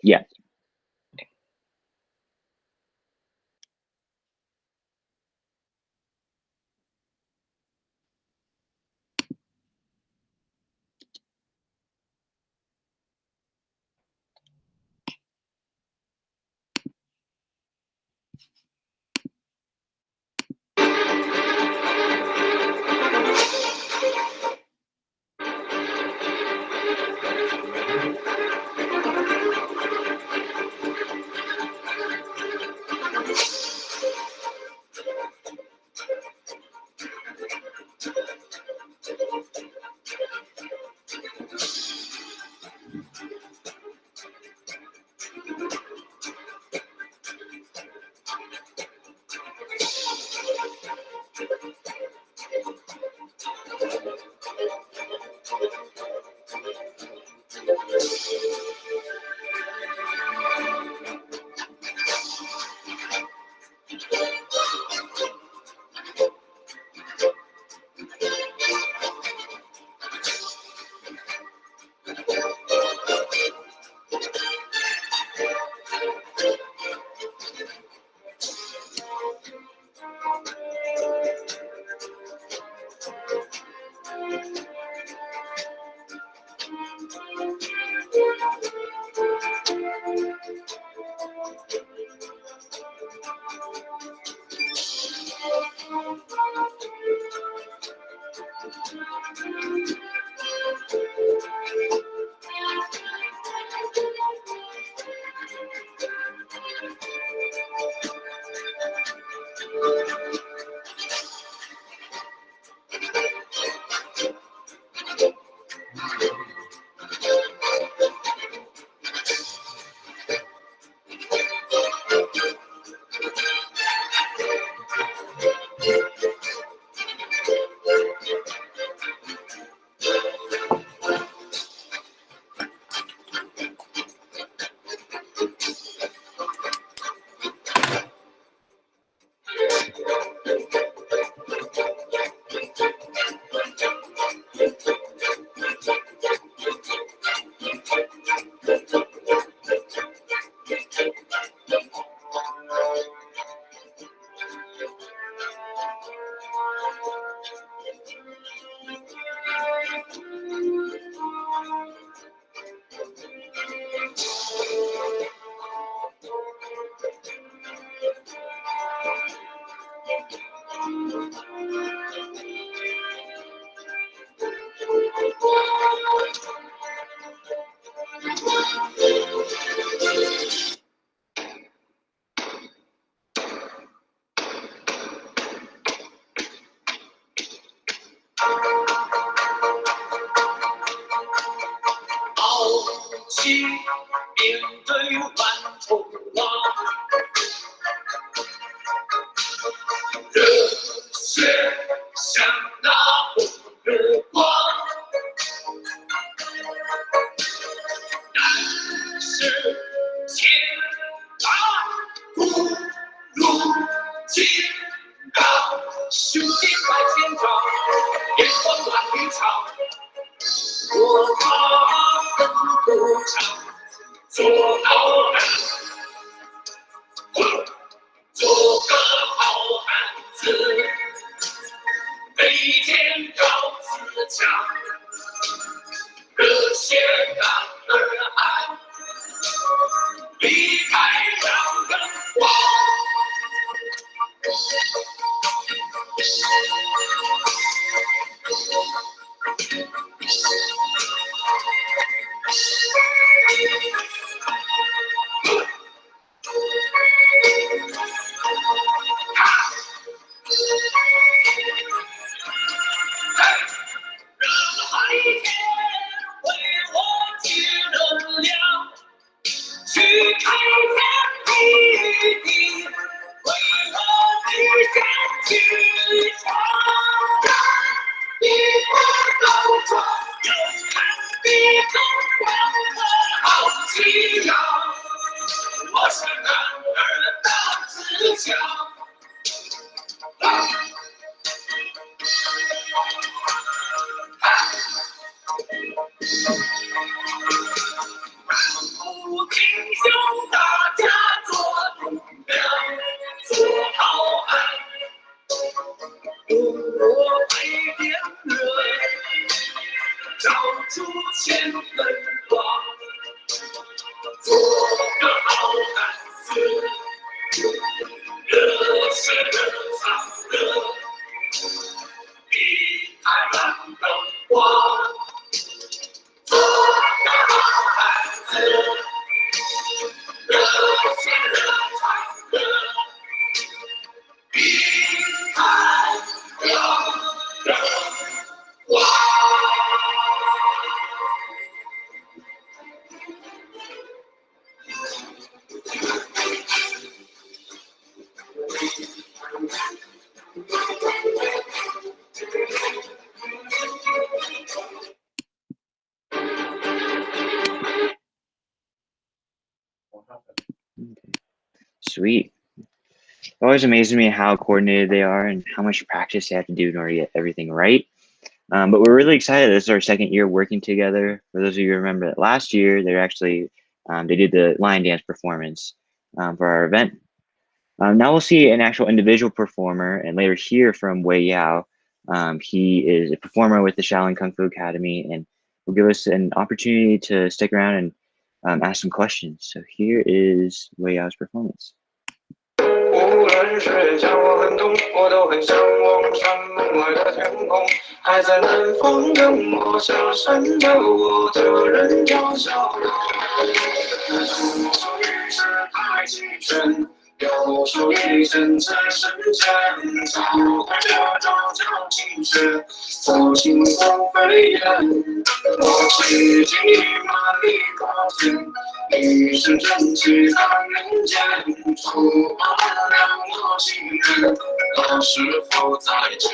Yeah. 气，面对万重浪，热血像那红日光。但是天大不如天高，修建在天朝，眼光万里长。我他奋不长，做好汉，做个好汉子，每天要自强，热血男儿汉，离开两个光。让海天为我接能量，去开天辟地，为我理想去闯。一波高壮，勇敢的冲光和好气象，我是男儿大自强。不听求大家做栋梁，做好汉，我为点热，照出千分光，做个好汉子，热血热肠热，离开蓝灯光。做个好汉子，热血热肠热，离开蓝灯光。Sweet. It always amazes me how coordinated they are and how much practice they have to do in order to get everything right. But we're really excited. This is our second year working together. For those of you who remember that last year, they did the line dance performance for our event. Now we'll see an actual individual performer and later hear from Wei Yao. He is a performer with the Shaolin Kung Fu Academy and will give us an opportunity to stick around and ask some questions. So here is Wei Yao's performance. 无论是叫我很痛，我都很向往山门外的天空。还在南方等我下山的我的人叫小龙。手于是太极拳，右手一伸在身前，早快这招叫气血，走进风飞燕。我骑骑马里高天，一身正气看人间，出马让我心愿，老师傅再见。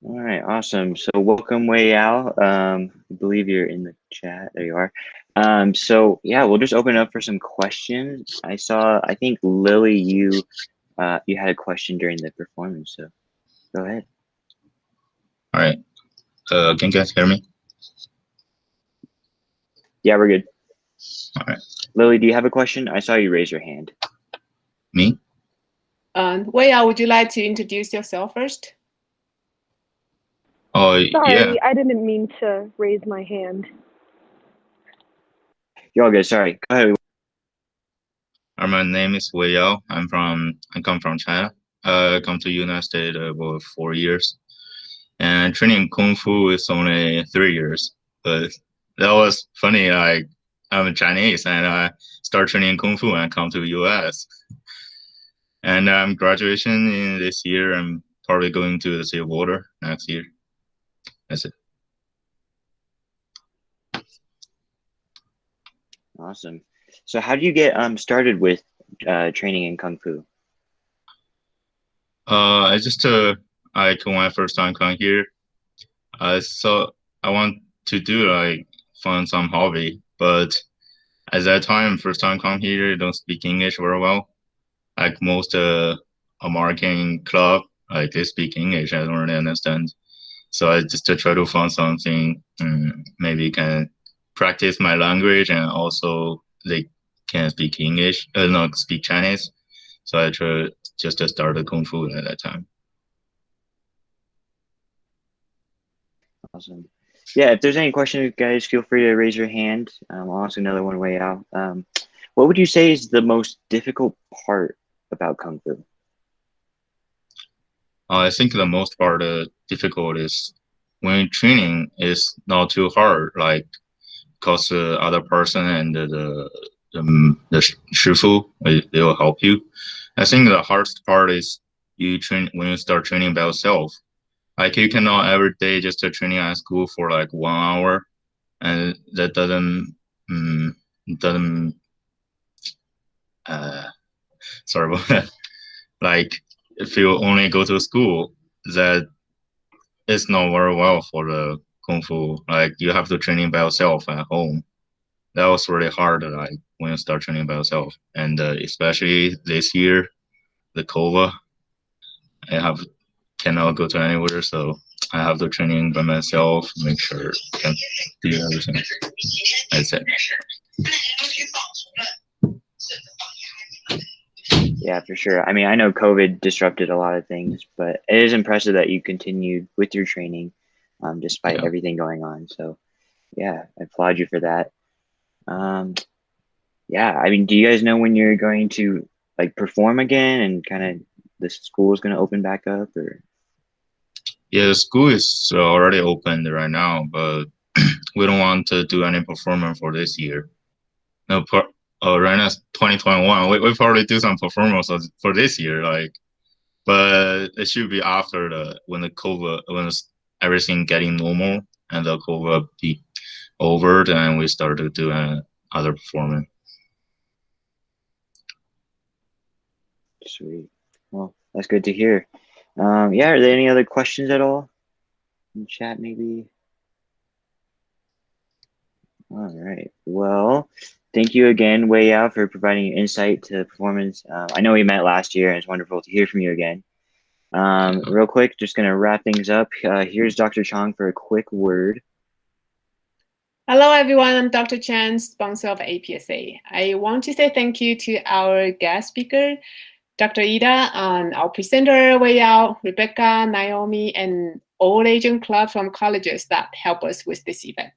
All right, awesome. So welcome, Wei Yao. I believe you're in the chat. There you are. So yeah, we'll just open up for some questions. I think Lily, you had a question during the performance, so go ahead. All right. Can you guys hear me? Yeah, we're good. All right. Lily, do you have a question? I saw you raise your hand. Me? Wei Yao, would you like to introduce yourself first? Oh, Sorry, yeah. I didn't mean to raise my hand. You're all good. Sorry. Go ahead. My name is Wei Yao. I come from China. I come to United States about 4 years. And training Kung Fu is only 3 years. But that was funny. I'm Chinese and I start training Kung Fu and I come to the US. And graduation in this year, I'm probably going to the Sea of Water next year. That's it. Awesome. So how do you get started with training in Kung Fu? I just like when I first time come here, so I want to do like find some hobby, but at that time, first time come here, don't speak English very well. Like most American club, like they speak English, I don't really understand. So I just try to find something maybe can practice my language and also they can speak English, not speak Chinese. So I try just to start the Kung Fu at that time. Awesome. Yeah, if there's any questions, guys, feel free to raise your hand. I'll ask another one way out. What would you say is the most difficult part about Kung Fu? I think the most part difficult is when training is not too hard, like because the other person and the shifu they will help you. I think the hardest part is you train when you start training by yourself. Like you cannot every day just training at school for like 1 hour, and that doesn't uh sorry about that. Like if you only go to school, that is not very well for the kung fu. Like you have to training by yourself at home. That was really hard. Like when you start training by yourself, and especially this year, the COVID, I have cannot go to anywhere, so I have to training by myself, make sure I can do everything. That's it. Yeah, for sure. I mean, I know COVID disrupted a lot of things, but it is impressive that you continued with your training despite everything going on. So, yeah, I applaud you for that. Yeah, I mean, do you guys know when you're going to like perform again and kind of the school is going to open back up or? Yeah, the school is already opened right now, but we don't want to do any performance for this year. No, right now it's 2021. We probably do some performance for this year, like, but it should be after when the COVID everything getting normal and the COVID be over, then we start to do other performance. Sweet. Well, that's good to hear. Yeah, are there any other questions at all in chat maybe? All right. Well, thank you again, Wei Yao, for providing your insight to performance. I know we met last year, and it's wonderful to hear from you again. Real quick, just going to wrap things up. Here's Dr. Chong for a quick word. Hello, everyone. I'm Dr. Chen, sponsor of APSA. I want to say thank you to our guest speaker, Dr. Ida, and our presenter, Wei Yao, Rebecca, Naomi, and all Asian club from colleges that help us with this event.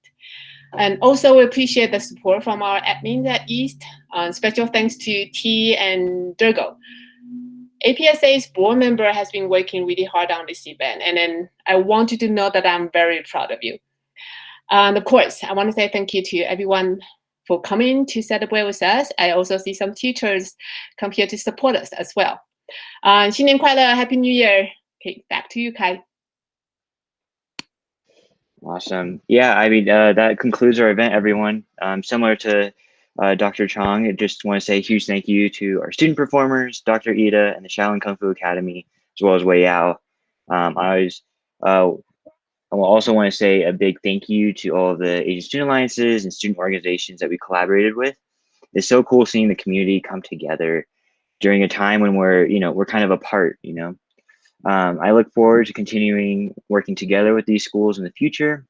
And also, we appreciate the support from our admins at East. Special thanks to T and Durgo. APSA's board member has been working really hard on this event, and then I want you to know that I'm very proud of you. And of course, I want to say thank you to everyone for coming to celebrate with us. I also see some teachers come here to support us as well. 新年快乐, Happy New Year. Okay, back to you, Kai. Awesome. Yeah, I mean, that concludes our event, everyone. Similar to Dr. Chong, I just want to say a huge thank you to our student performers, Dr. Ida and the Shaolin Kung Fu Academy, as well as Wei Yao. I will also want to say a big thank you to all of the Asian Student Alliances and student organizations that we collaborated with. It's so cool seeing the community come together during a time when we're kind of apart, I look forward to continuing working together with these schools in the future.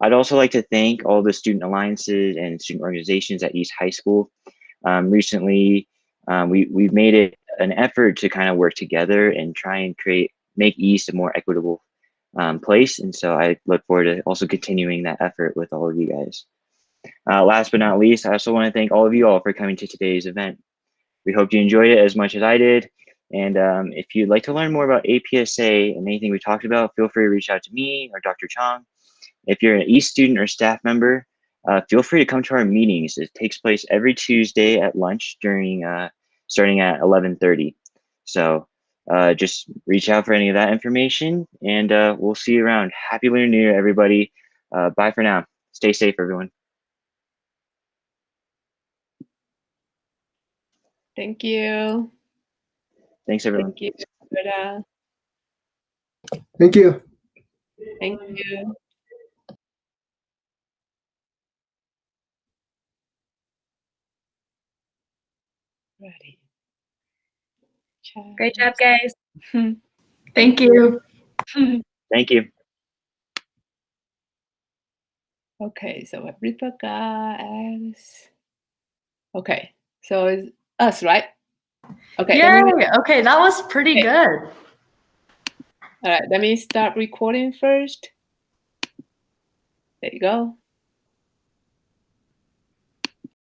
I'd also like to thank all the student alliances and student organizations at East High School. Recently, we've made it an effort to kind of work together and try and make East a more equitable place. And so I look forward to also continuing that effort with all of you guys. Last but not least, I also want to thank all of you all for coming to today's event. We hope you enjoyed it as much as I did. And if you'd like to learn more about APSA and anything we talked about, feel free to reach out to me or Dr. Chong. If you're an East student or staff member, feel free to come to our meetings. It takes place every Tuesday at lunch starting at 11:30. So just reach out for any of that information, and we'll see you around. Happy Lunar New Year, everybody. Bye for now. Stay safe, everyone. Thank you. Thanks, everyone. Thank you, Greta. Thank you. Thank you. Ready. Great job, guys. Thank you. Thank you. Okay, so Rebecca as. Okay, so it's us, right? Okay. Yay! Okay, that was pretty good. All right, let me start recording first. There you go.